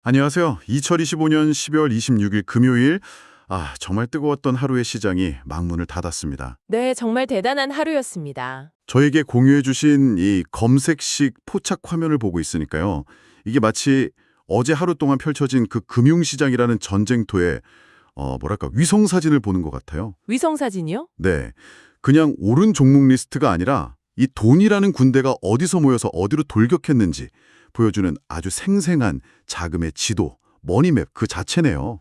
안녕하세요. 2025년 12월 26일 금요일, 정말 뜨거웠던 하루의 시장이 막문을 닫았습니다. 네, 정말 대단한 하루였습니다. 저에게 공유해 주신 이 검색식 포착 화면을 보고 있으니까요. 이게 마치 어제 하루 동안 펼쳐진 그 금융시장이라는 전쟁터의 위성 사진을 보는 것 같아요. 위성 사진이요? 네, 그냥 오른 종목 리스트가 아니라 이 돈이라는 군대가 어디서 모여서 어디로 돌격했는지 보여주는 아주 생생한 자금의 지도, 머니맵 그 자체네요.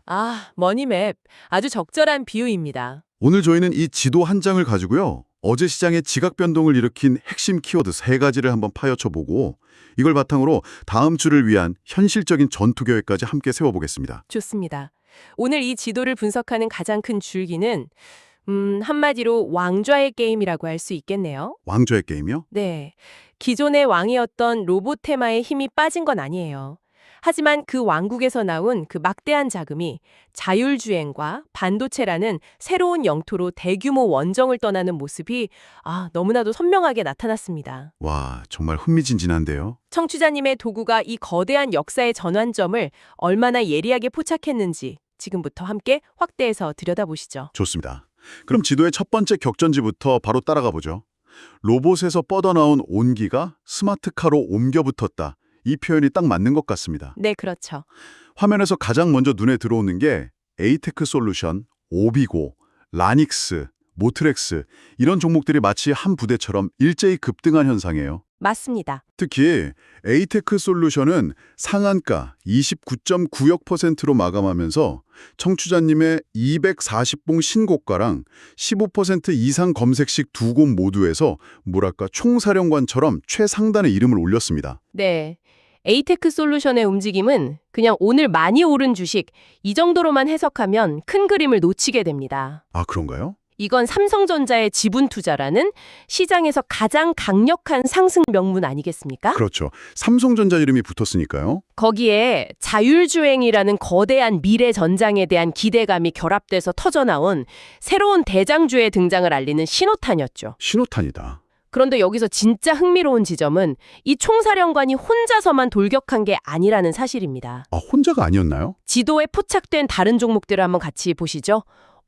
머니맵. 아주 적절한 비유입니다. 오늘 저희는 이 지도 한 장을 가지고요. 어제 시장의 지각 변동을 일으킨 핵심 키워드 3가지를 한번 파헤쳐보고 이걸 바탕으로 다음 주를 위한 현실적인 전투 계획까지 함께 세워보겠습니다. 좋습니다. 오늘 이 지도를 분석하는 가장 큰 줄기는 한마디로 왕좌의 게임이라고 할 수 있겠네요. 왕좌의 게임이요? 네. 기존의 왕이었던 로봇 테마의 힘이 빠진 건 아니에요. 하지만 그 왕국에서 나온 그 막대한 자금이 자율주행과 반도체라는 새로운 영토로 대규모 원정을 떠나는 모습이 너무나도 선명하게 나타났습니다. 와, 정말 흥미진진한데요. 청취자님의 도구가 이 거대한 역사의 전환점을 얼마나 예리하게 포착했는지 지금부터 함께 확대해서 들여다보시죠. 좋습니다. 그럼 지도의 첫 번째 격전지부터 바로 따라가 보죠. 로봇에서 뻗어나온 온기가 스마트카로 옮겨 붙었다. 이 표현이 딱 맞는 것 같습니다. 네, 그렇죠. 화면에서 가장 먼저 눈에 들어오는 게 에이테크 솔루션, 오비고, 라닉스, 모트렉스 이런 종목들이 마치 한 부대처럼 일제히 급등한 현상이에요. 맞습니다. 특히 에이테크 솔루션은 상한가 29.96%로 마감하면서 청취자님의 240봉 신고가랑 15% 이상 검색식 두 곳 모두에서 총사령관처럼 최상단의 이름을 올렸습니다. 네. 에이테크 솔루션의 움직임은 그냥 오늘 많이 오른 주식 이 정도로만 해석하면 큰 그림을 놓치게 됩니다. 그런가요? 이건 삼성전자의 지분 투자라는 시장에서 가장 강력한 상승 명분 아니겠습니까? 그렇죠. 삼성전자 이름이 붙었으니까요. 거기에 자율주행이라는 거대한 미래 전장에 대한 기대감이 결합돼서 터져나온 새로운 대장주의 등장을 알리는 신호탄이었죠. 신호탄이다. 그런데 여기서 진짜 흥미로운 지점은 이 총사령관이 혼자서만 돌격한 게 아니라는 사실입니다. 혼자가 아니었나요? 지도에 포착된 다른 종목들을 한번 같이 보시죠.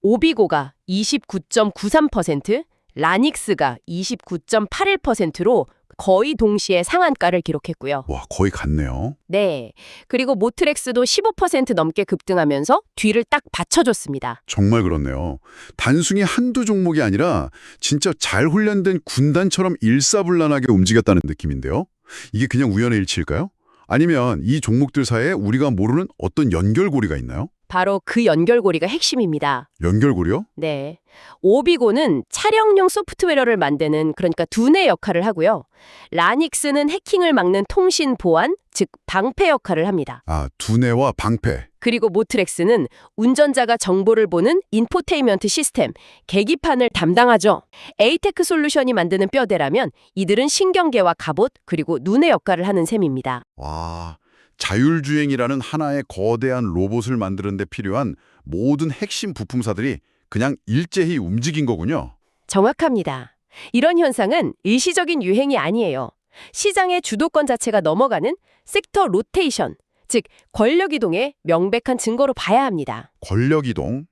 오비고가 29.93%, 라닉스가 29.81%로 거의 동시에 상한가를 기록했고요. 와, 거의 같네요. 네. 그리고 모트렉스도 15% 넘게 급등하면서 뒤를 딱 받쳐줬습니다. 정말 그렇네요. 단순히 한두 종목이 아니라 진짜 잘 훈련된 군단처럼 일사불란하게 움직였다는 느낌인데요. 이게 그냥 우연의 일치일까요? 아니면 이 종목들 사이에 우리가 모르는 어떤 연결고리가 있나요? 바로 그 연결고리가 핵심입니다. 연결고리요? 네. 오비고는 차량용 소프트웨어를 만드는 그러니까 두뇌 역할을 하고요. 라닉스는 해킹을 막는 통신 보안, 즉 방패 역할을 합니다. 두뇌와 방패. 그리고 모트렉스는 운전자가 정보를 보는 인포테인먼트 시스템, 계기판을 담당하죠. 에이테크 솔루션이 만드는 뼈대라면 이들은 신경계와 갑옷, 그리고 눈의 역할을 하는 셈입니다. 와, 자율주행이라는 하나의 거대한 로봇을 만드는 데 필요한 모든 핵심 부품사들이 그냥 일제히 움직인 거군요. 정확합니다. 이런 현상은 일시적인 유행이 아니에요. 시장의 주도권 자체가 넘어가는 섹터 로테이션, 즉 권력 이동의 명백한 증거로 봐야 합니다. 권력 이동?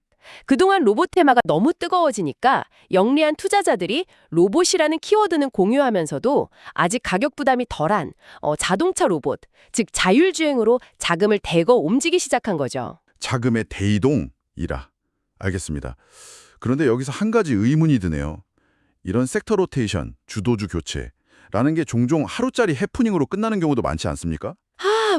그동안 로봇 테마가 너무 뜨거워지니까 영리한 투자자들이 로봇이라는 키워드는 공유하면서도 아직 가격 부담이 덜한 자동차 로봇, 즉 자율주행으로 자금을 대거 옮기기 시작한 거죠. 자금의 대이동이라. 알겠습니다. 그런데 여기서 한 가지 의문이 드네요. 이런 섹터 로테이션, 주도주 교체라는 게 종종 하루짜리 해프닝으로 끝나는 경우도 많지 않습니까?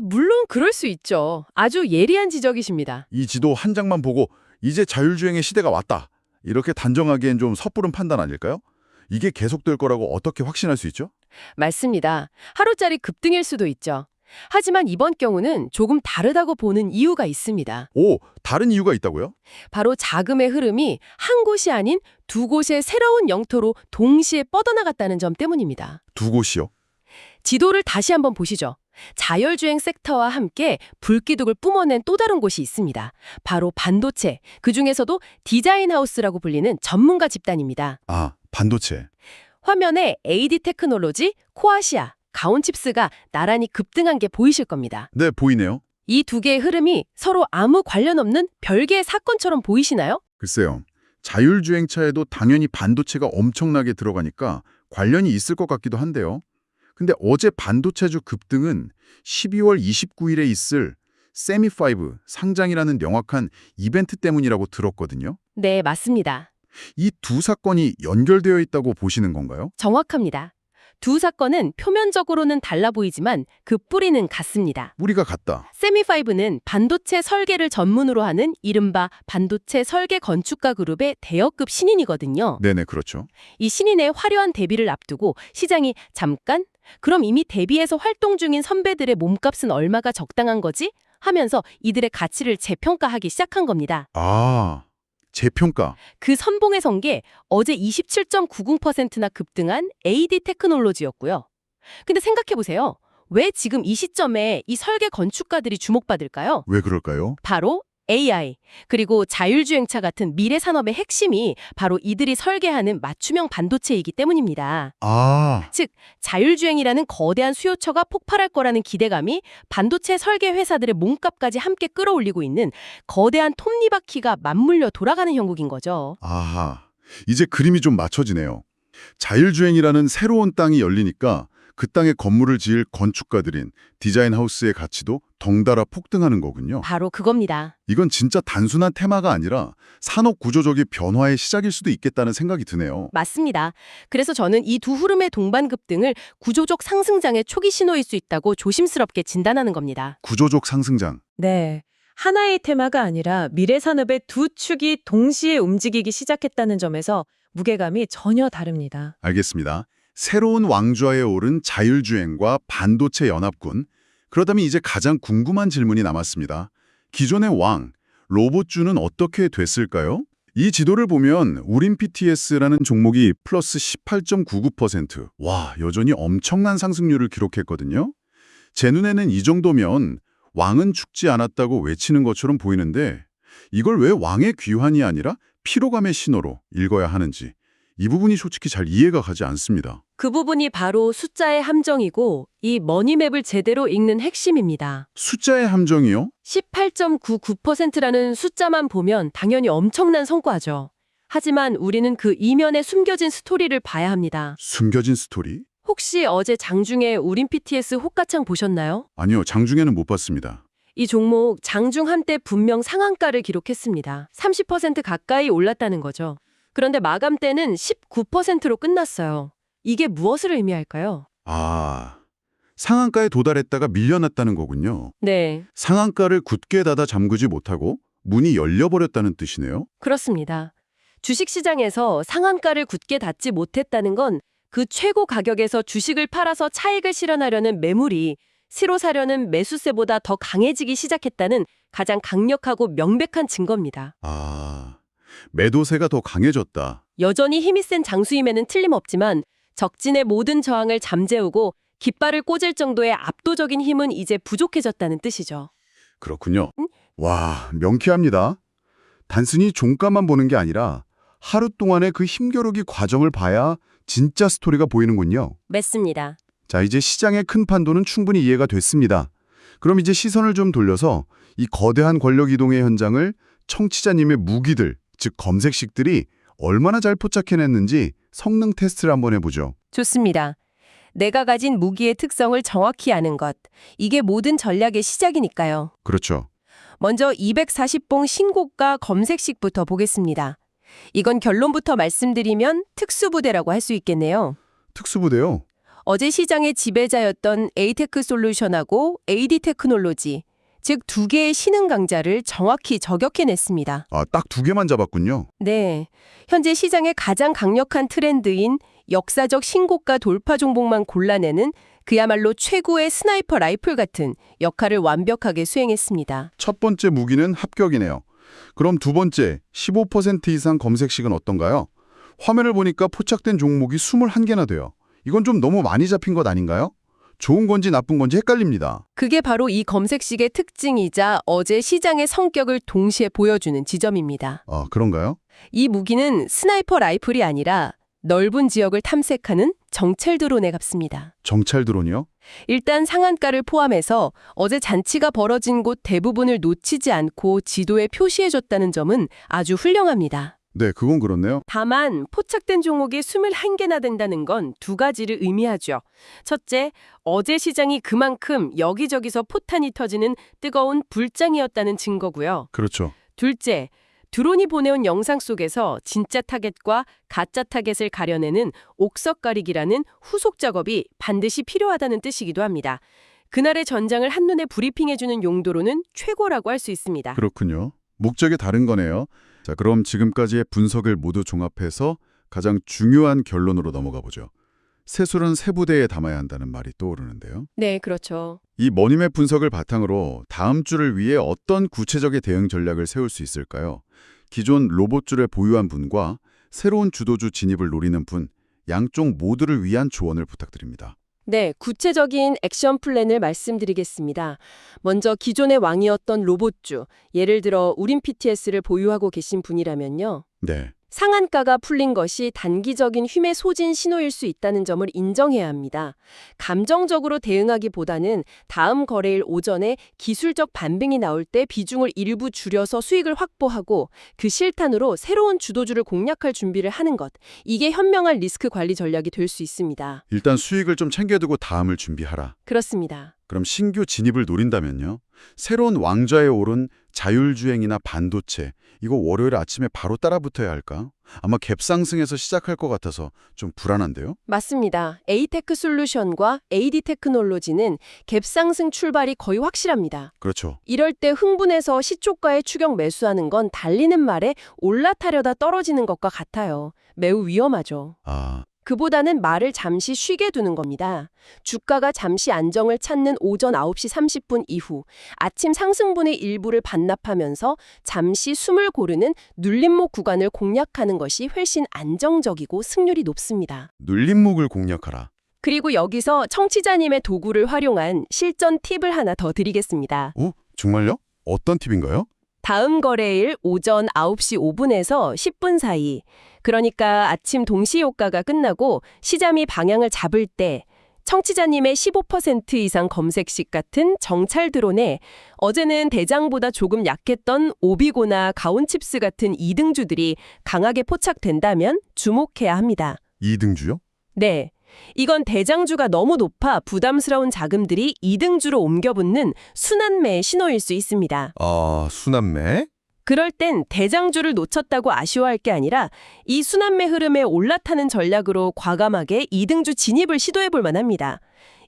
물론 그럴 수 있죠. 아주 예리한 지적이십니다. 이 지도 한 장만 보고 이제 자율주행의 시대가 왔다. 이렇게 단정하기엔 좀 섣부른 판단 아닐까요? 이게 계속될 거라고 어떻게 확신할 수 있죠? 맞습니다. 하루짜리 급등일 수도 있죠. 하지만 이번 경우는 조금 다르다고 보는 이유가 있습니다. 다른 이유가 있다고요? 바로 자금의 흐름이 한 곳이 아닌 두 곳의 새로운 영토로 동시에 뻗어나갔다는 점 때문입니다. 두 곳이요? 지도를 다시 한번 보시죠. 자율주행 섹터와 함께 불기둥을 뿜어낸 또 다른 곳이 있습니다. 바로 반도체, 그중에서도 디자인 하우스라고 불리는 전문가 집단입니다. 반도체. 화면에 AD 테크놀로지, 코아시아, 가온칩스가 나란히 급등한 게 보이실 겁니다. 네, 보이네요. 이 두 개의 흐름이 서로 아무 관련 없는 별개의 사건처럼 보이시나요? 글쎄요. 자율주행차에도 당연히 반도체가 엄청나게 들어가니까 관련이 있을 것 같기도 한데요. 근데 어제 반도체주 급등은 12월 29일에 있을 세미5 상장이라는 명확한 이벤트 때문이라고 들었거든요. 네, 맞습니다. 이 두 사건이 연결되어 있다고 보시는 건가요? 정확합니다. 두 사건은 표면적으로는 달라 보이지만 그 뿌리는 같습니다. 뿌리가 같다. 세미5는 반도체 설계를 전문으로 하는 이른바 반도체 설계 건축가 그룹의 대여급 신인이거든요. 네네, 그렇죠. 이 신인의 화려한 데뷔를 앞두고 시장이 잠깐? 그럼 이미 데뷔해서 활동 중인 선배들의 몸값은 얼마가 적당한 거지? 하면서 이들의 가치를 재평가하기 시작한 겁니다. 아, 재평가. 그 선봉에 선 게 어제 27.90%나 급등한 AD 테크놀로지였고요. 근데 생각해보세요. 왜 지금 이 시점에 이 설계 건축가들이 주목받을까요? 왜 그럴까요? 바로 AI, 그리고 자율주행차 같은 미래 산업의 핵심이 바로 이들이 설계하는 맞춤형 반도체이기 때문입니다. 아, 즉, 자율주행이라는 거대한 수요처가 폭발할 거라는 기대감이 반도체 설계 회사들의 몸값까지 함께 끌어올리고 있는 거대한 톱니바퀴가 맞물려 돌아가는 형국인 거죠. 아하. 이제 그림이 좀 맞춰지네요. 자율주행이라는 새로운 땅이 열리니까 그 땅에 건물을 지을 건축가들인 디자인 하우스의 가치도 덩달아 폭등하는 거군요. 바로 그겁니다. 이건 진짜 단순한 테마가 아니라 산업 구조적인 변화의 시작일 수도 있겠다는 생각이 드네요. 맞습니다. 그래서 저는 이 두 흐름의 동반 급등을 구조적 상승장의 초기 신호일 수 있다고 조심스럽게 진단하는 겁니다. 구조적 상승장. 네. 하나의 테마가 아니라 미래 산업의 두 축이 동시에 움직이기 시작했다는 점에서 무게감이 전혀 다릅니다. 알겠습니다. 새로운 왕좌에 오른 자율주행과 반도체 연합군. 그렇다면 이제 가장 궁금한 질문이 남았습니다. 기존의 왕, 로봇주는 어떻게 됐을까요? 이 지도를 보면 우린 PTS라는 종목이 플러스 18.99%. 와, 여전히 엄청난 상승률을 기록했거든요. 제 눈에는 이 정도면 왕은 죽지 않았다고 외치는 것처럼 보이는데 이걸 왜 왕의 귀환이 아니라 피로감의 신호로 읽어야 하는지 이 부분이 솔직히 잘 이해가 가지 않습니다. 그 부분이 바로 숫자의 함정이고 이 머니맵을 제대로 읽는 핵심입니다. 숫자의 함정이요? 18.99%라는 숫자만 보면 당연히 엄청난 성과죠. 하지만 우리는 그 이면에 숨겨진 스토리를 봐야 합니다. 숨겨진 스토리? 혹시 어제 장중에 우린 PTS 호가창 보셨나요? 아니요, 장중에는 못 봤습니다. 이 종목 장중 한때 분명 상한가를 기록했습니다. 30% 가까이 올랐다는 거죠. 그런데 마감 때는 19%로 끝났어요. 이게 무엇을 의미할까요? 아, 상한가에 도달했다가 밀려났다는 거군요. 네, 상한가를 굳게 닫아 잠그지 못하고 문이 열려버렸다는 뜻이네요. 그렇습니다. 주식시장에서 상한가를 굳게 닫지 못했다는 건 그 최고 가격에서 주식을 팔아서 차익을 실현하려는 매물이 새로 사려는 매수세보다 더 강해지기 시작했다는 가장 강력하고 명백한 증거입니다. 아, 매도세가 더 강해졌다. 여전히 힘이 센 장수임에는 틀림없지만 적진의 모든 저항을 잠재우고 깃발을 꽂을 정도의 압도적인 힘은 이제 부족해졌다는 뜻이죠. 그렇군요. 와, 명쾌합니다. 단순히 종가만 보는 게 아니라 하루 동안의 그 힘겨루기 과정을 봐야 진짜 스토리가 보이는군요. 맞습니다. 자, 이제 시장의 큰 판도는 충분히 이해가 됐습니다. 그럼 이제 시선을 좀 돌려서 이 거대한 권력 이동의 현장을 청취자님의 무기들, 즉 검색식들이 얼마나 잘 포착해냈는지 성능 테스트를 한번 해보죠. 좋습니다. 내가 가진 무기의 특성을 정확히 아는 것. 이게 모든 전략의 시작이니까요. 그렇죠. 먼저 240봉 신고가 검색식부터 보겠습니다. 이건 결론부터 말씀드리면 특수부대라고 할 수 있겠네요. 특수부대요. 어제 시장의 지배자였던 에이테크 솔루션하고 AD 테크놀로지, 즉 두 개의 신흥 강자를 정확히 저격해냈습니다. 아, 딱 두 개만 잡았군요. 네, 현재 시장의 가장 강력한 트렌드인 역사적 신고가 돌파 종목만 골라내는 그야말로 최고의 스나이퍼 라이플 같은 역할을 완벽하게 수행했습니다. 첫 번째 무기는 합격이네요. 그럼 두 번째, 15% 이상 검색식은 어떤가요? 화면을 보니까 포착된 종목이 21개나 돼요. 이건 좀 너무 많이 잡힌 것 아닌가요? 좋은 건지 나쁜 건지 헷갈립니다. 그게 바로 이 검색식의 특징이자 어제 시장의 성격을 동시에 보여주는 지점입니다. 아, 그런가요? 이 무기는 스나이퍼 라이플이 아니라 넓은 지역을 탐색하는 정찰 드론에 값습니다. 정찰 드론이요? 일단 상한가를 포함해서 어제 잔치가 벌어진 곳 대부분을 놓치지 않고 지도에 표시해줬다는 점은 아주 훌륭합니다. 네, 그건 그렇네요. 다만 포착된 종목이 21개나 된다는 건 두 가지를 의미하죠. 첫째, 어제 시장이 그만큼 여기저기서 포탄이 터지는 뜨거운 불장이었다는 증거고요. 그렇죠. 둘째, 드론이 보내온 영상 속에서 진짜 타겟과 가짜 타겟을 가려내는 옥석 가리기라는 후속 작업이 반드시 필요하다는 뜻이기도 합니다. 그날의 전장을 한눈에 브리핑해주는 용도로는 최고라고 할 수 있습니다. 그렇군요. 목적이 다른 거네요. 자, 그럼 지금까지의 분석을 모두 종합해서 가장 중요한 결론으로 넘어가 보죠. 세술은 세부대에 담아야 한다는 말이 떠오르는데요. 네, 그렇죠. 이 머니맵 분석을 바탕으로 다음 주를 위해 어떤 구체적인 대응 전략을 세울 수 있을까요? 기존 로봇줄을 보유한 분과 새로운 주도주 진입을 노리는 분, 양쪽 모두를 위한 조언을 부탁드립니다. 네, 구체적인 액션 플랜을 말씀드리겠습니다. 먼저 기존의 왕이었던 로봇주, 예를 들어 우린 PTS를 보유하고 계신 분이라면요. 네. 상한가가 풀린 것이 단기적인 힘의 소진 신호일 수 있다는 점을 인정해야 합니다. 감정적으로 대응하기보다는 다음 거래일 오전에 기술적 반등이 나올 때 비중을 일부 줄여서 수익을 확보하고 그 실탄으로 새로운 주도주를 공략할 준비를 하는 것. 이게 현명한 리스크 관리 전략이 될 수 있습니다. 일단 수익을 좀 챙겨두고 다음을 준비하라. 그렇습니다. 그럼 신규 진입을 노린다면요. 새로운 왕좌에 오른 자율주행이나 반도체, 이거 월요일 아침에 바로 따라붙어야 할까? 아마 갭상승에서 시작할 것 같아서 좀 불안한데요? 맞습니다. 에이테크 솔루션과 AD 테크놀로지는 갭상승 출발이 거의 확실합니다. 그렇죠. 이럴 때 흥분해서 시초가에 추격 매수하는 건 달리는 말에 올라타려다 떨어지는 것과 같아요. 매우 위험하죠. 아, 그보다는 말을 잠시 쉬게 두는 겁니다. 주가가 잠시 안정을 찾는 오전 9시 30분 이후 아침 상승분의 일부를 반납하면서 잠시 숨을 고르는 눌림목 구간을 공략하는 것이 훨씬 안정적이고 승률이 높습니다. 눌림목을 공략하라. 그리고 여기서 청취자님의 도구를 활용한 실전 팁을 하나 더 드리겠습니다. 정말요? 어떤 팁인가요? 다음 거래일 오전 9시 5분에서 10분 사이, 그러니까 아침 동시 효과가 끝나고 시장이 방향을 잡을 때 청취자님의 15% 이상 검색식 같은 정찰 드론에 어제는 대장보다 조금 약했던 오비고나 가온칩스 같은 2등주들이 강하게 포착된다면 주목해야 합니다. 2등주요? 네. 이건 대장주가 너무 높아 부담스러운 자금들이 2등주로 옮겨붙는 순환매의 신호일 수 있습니다. 아, 순환매? 그럴 땐 대장주를 놓쳤다고 아쉬워할 게 아니라 이 순환매 흐름에 올라타는 전략으로 과감하게 2등주 진입을 시도해볼 만합니다.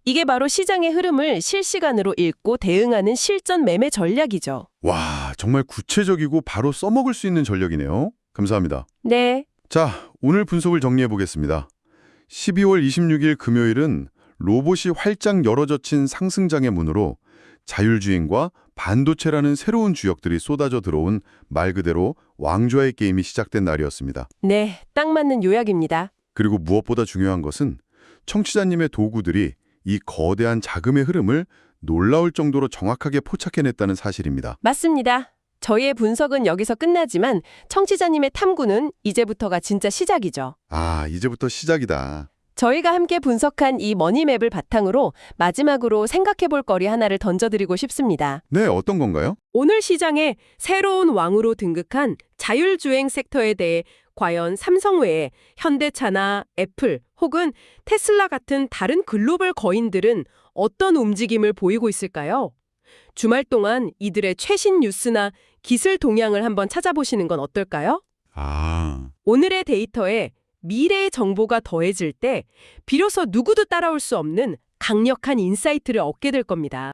이게 바로 시장의 흐름을 실시간으로 읽고 대응하는 실전 매매 전략이죠. 와, 정말 구체적이고 바로 써먹을 수 있는 전략이네요. 감사합니다. 네. 자, 오늘 분석을 정리해 보겠습니다. 12월 26일 금요일은 로봇이 활짝 열어젖힌 상승장의 문으로 자율주행과 반도체라는 새로운 주역들이 쏟아져 들어온 말 그대로 왕좌의 게임이 시작된 날이었습니다. 네, 딱 맞는 요약입니다. 그리고 무엇보다 중요한 것은 청취자님의 도구들이 이 거대한 자금의 흐름을 놀라울 정도로 정확하게 포착해냈다는 사실입니다. 맞습니다. 저희의 분석은 여기서 끝나지만 청취자님의 탐구는 이제부터가 진짜 시작이죠. 아, 이제부터 시작이다. 저희가 함께 분석한 이 머니맵을 바탕으로 마지막으로 생각해볼 거리 하나를 던져드리고 싶습니다. 네, 어떤 건가요? 오늘 시장에 새로운 왕으로 등극한 자율주행 섹터에 대해 과연 삼성 외에 현대차나 애플 혹은 테슬라 같은 다른 글로벌 거인들은 어떤 움직임을 보이고 있을까요? 주말 동안 이들의 최신 뉴스나 기술 동향을 한번 찾아보시는 건 어떨까요? 아, 오늘의 데이터에 미래의 정보가 더해질 때 비로소 누구도 따라올 수 없는 강력한 인사이트를 얻게 될 겁니다.